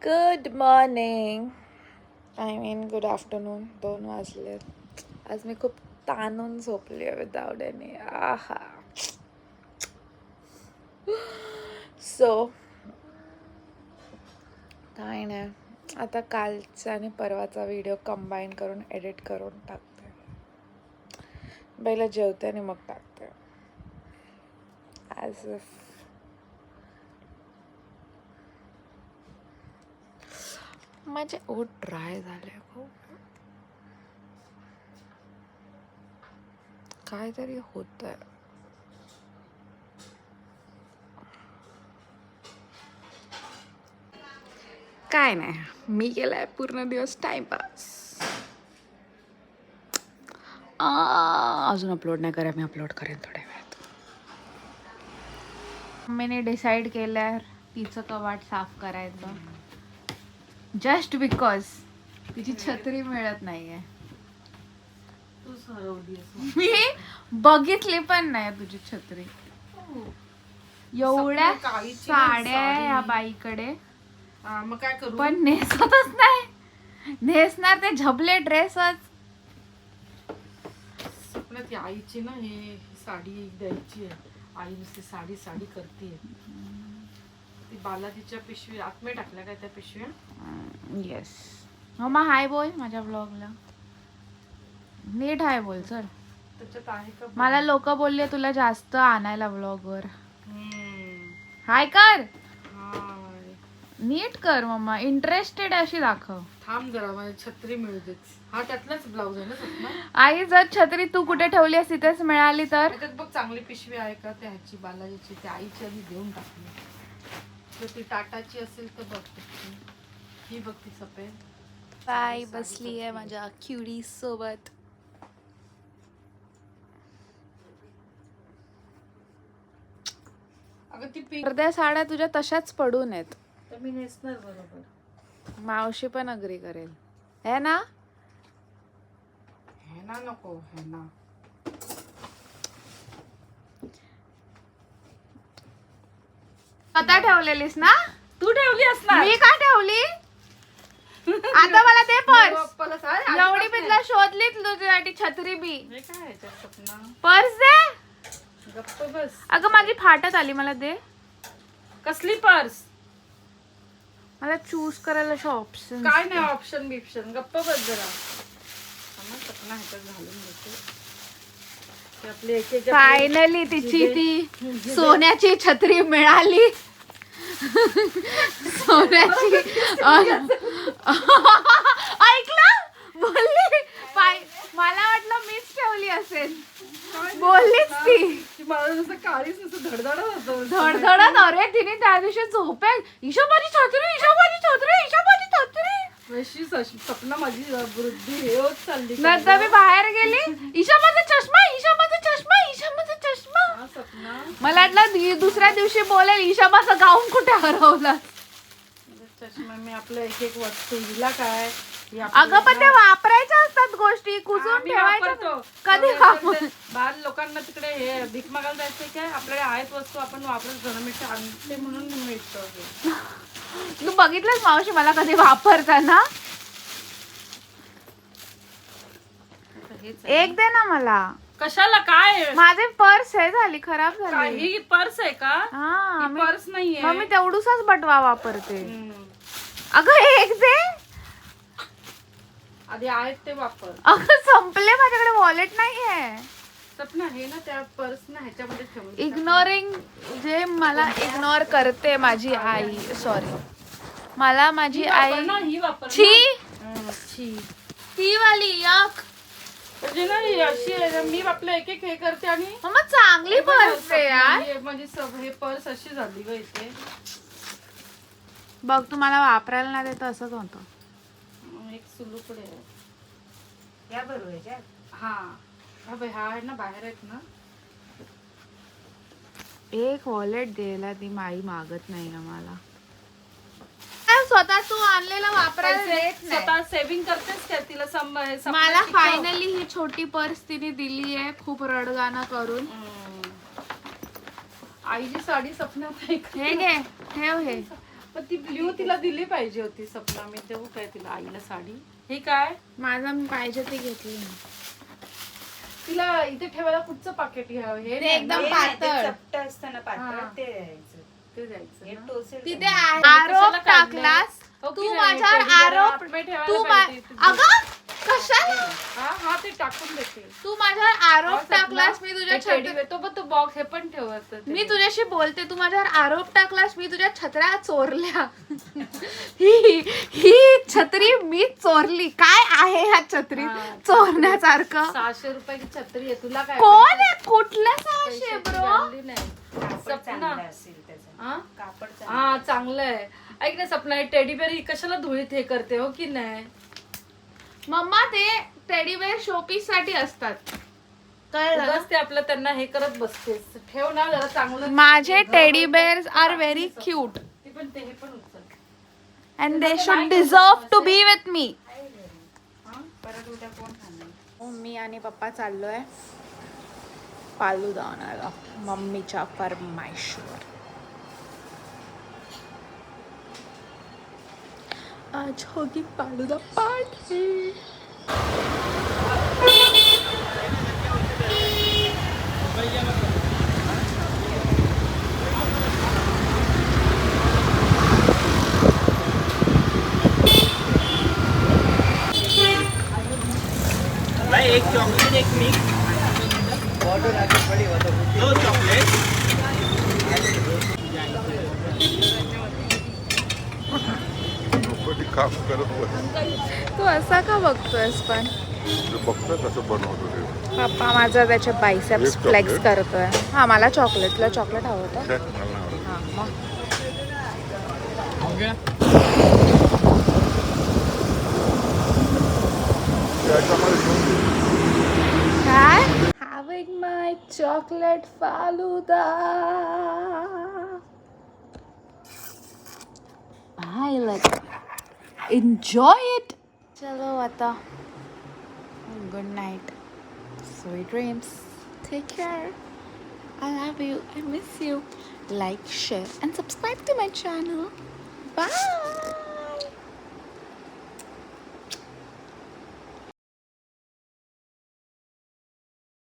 Good morning, I mean good afternoon. 2 वाजले. आज मी खूप ताणून झोपली आहे विदाउट एनी. आहा. सो काय नाही, आता कालचा आणि परवाचा व्हिडिओ कंबाईन करून एडिट करून टाकते. पहिला जेवते आणि मग टाकते. ॲज इफ माझे ओठ ड्राय झाले खूप. काहीतरी होतंय. काय नाही, मी केलाय पूर्ण दिवस टाइमपास. अजून अपलोड नाही करा, मी अपलोड करेन थोड्या वेळात. मम्मीने डिसाईड केलं तिचं कपाट साफ करायचं, जस्ट बिकॉज तिची छत्री मिळत नाहीये. मी बघितली पण नाही तुझी छत्री. एवढ्या साड्या आहे या बाईकडे, मग काय करू, पण नेसतच नाही. नेसणार ते झबले ड्रेसच. सपनात आईची ना हे साडी द्यायची आहे. आई नुसती साडी साडी करते. ती बालाजीच्या पिशवी आतमध्ये टाकल्या काय त्या पिशव्या. येस मम्मा, हाय बोल माझ्या ब्लॉगला. नीट हाय बोल चल. त्याच्यात आहे का मला लोक बोलले तुला जास्त आणायला ब्लॉगवर. हाय कर, हाय. नीट कर मम्मा, इंटरेस्टेड अशी दाखव. थांब जरा, मला छत्री मिळू देच. हा त्यातलाच ब्लाऊज आहे ना सपना. आई जर छत्री तू कुठे ठेवली असती तिथेच मिळाली तर. त्याच्यात बघ चांगली पिशवी आहे का त्याची बालाजीची. त्या आईची आधी देऊन टाकली. तर ती टाटाची असेल तर बघ. ही बघ ती सफेद. बाय बसली आहे माझ्या क्युडी सोबत. अगं ती पिंक अर्ध्या साड्या तुझ्या तशाच पडून आहेत. तर मी नेसणार बरोबर. मावशी पण अग्री करेल है ना. हे ना नको हे ना. स्वतः ठेवलेलीस ना. तू ठेवली असणार. मी का ठेवली. आता मला ते पर्स. एवढी बितला शोधली तुझ्यासाठी छत्री बी. हे काय याच्यात सपना. पर्स दे. गप्प बस. अगं माझी फाटत आली, मला दे. कसली पर्स. मला चूज करायला ऑप्शन काय नाही ऑप्शन बिप्शन. गप्प बस जरा. सपना ह्याच्यात घालून देते. आपले एक फायनली तिची ती सोन्याची छत्री मिळाली. सोन्याची. ऐकलं बोलली. मला वाटलं मीच ठेवली असेल. बोललीच ती. मला नुसतं काळीच नुसतं धडधडत होतं. धडधडत. अरे तिने त्या दिवशी झोपेल ईशाबाची छत्री, ईशाबाची छत्री, ईशाबाची छत्री. सपना माझी वृद्धी हे होत चालली. नंतर मी बाहेर गेली. ईशाबाचा चष्मा, ईशाबाचा चष्मा, ईशाबाचा चष्मा. सपना मला वाटलं दुसऱ्या दिवशी बोलेल ईशाबाचा गाऊन कुठे हरवला. चष्मा मी आपलं एक एक वस्तू हिला काय. अगं पण ते वापरायच्या असतात गोष्टी, कुजून ठेवायच्या. कधी वापर. बाहेर लोकांना तिकडे हे भीक मागायला जायचं काय. आपल्याकडे आहेत वस्तू आपण वापरत घरमिळते आणते म्हणून मिळतं. तू बघितलंस मावशी मला कधी वापरताना. एक दे ना मला. कशाला काय. माझे पर्स हे झाली, खराब झाली. ही पर्स आहे का. हा पर्स नाहीये. मग मी तेवढूसाच बटवा वापरते. अगं एक दे. आधी आहेत ते वापर. अगं संपले, माझ्याकडे वॉलेट नाहीये. सपना हे ना त्या पर्स ना ह्याच्यामध्ये ठेवून. इग्नोरिंग जे मला इग्नोर करते माझी आई. सॉरी, मला माझी आई. ही वापर. छी ती वाली यक. म्हणजे ना अशी आहे, मी आपलं एक एक हे करते आणि मम्मा चांगली पर्स आहे यार. म्हणजे हे पर्स अशी झाली ग इथे. बघ तुम्हाला वापरायला नाही देत असंच होतं. एक सुलूकडे आहे या बरोबर. हा हा आहे ना बाहेर आहेत ना. एक वॉलेट द्यायला ती माई मागत नाही ना मला. स्वतः तू आणलेला वापरायला देत नाही. स्वतः सेव्हिंग करतेस का तिला. मला फायनली ही छोटी पर्स तिने दिली आहे, खूप रडगाणं करून. आईची साडी सपनात आहे. हे घे, ठेव हे. पण ती ब्ल्यू तिला दिली पाहिजे होती सपना. मी देऊ काय तिला आईला साडी? हे काय माझा मी पाहिजे ते घेतली. तिला इथे ठेवायला कुठचं पाकिट घ्यावं? हे ते नाही एकदम ना? पातळ. चपट असतं ना पातळ हा. ते द्यायचं. ते द्यायचं हे ना. टोचेल तिथे का? आरोप टाकलास हो की तू नाही? माझ्यावर टेडी बेअर आरोप आतमध्ये ठेवायला तू पाहिजे. अगं कशाला हा हा ते टाकून देते. तू माझ्यावर आरोप सपना, टाकलास मी तुझ्या ते टेडी छत्री बेअर, तो पण तो बॉक्स हे पण ठेवायचं ते. मी तुझ्याशी बोलते तू माझ्यावर आरोप टाकलास मी तुझ्या छत्र्या चोरल्या. ही छत्री मी चोरली. काय आहे ह्या छत्री हा. चोरण्यासारखं? 600 रुपयाची छत्री आहे. तुला काय कोण आहे कुठल्या 600 पैशाची ब्रो? value नाही. कापड सपना. चांगलं असेल त्याचं. हा? कापड चांगलं. हा चांगलं आहे. ऐक ना सपना, टेडी बेअर ही कशाला धुळीत हे करते हो की नाही? मम्मा ते टेडी बेअर शोपीस साठी असतात. कळलं ना? उगाच ते आपलं त्यांना हे करत बसतेस. ठेव ना जरा चांगलं. माझे teddy bears are very cute ती पण ते हे पण उचल. And they should deserve to be with me. परत उद्या कोण खाणार? मी आणि पप्पा चाललोय फालुदा आणायला मम्मीच्या फरमाईशवर. आज होगी फालुदा पार्टी. भाई एक चॉकलेट एक मिक्स दो चॉकलेट. काम करत बस तू असा का बघतोयस पण? बघतोय कसं बनवतो ते. पप्पा माझा त्याचे बायसेप्स एक फ्लेक्स chocolate? करतोय. हा मला चॉकलेट. तुला चॉकलेट हवं होतं? छे, मला नाही आवडत. हा मग त्याच्यामध्ये घेऊन घे. काय? Having my chocolate faluda. I like enjoy it. चलो आता. Good night. Sweet dreams. Take care. I love you. I miss you. Like, share, and subscribe to my channel. Bye.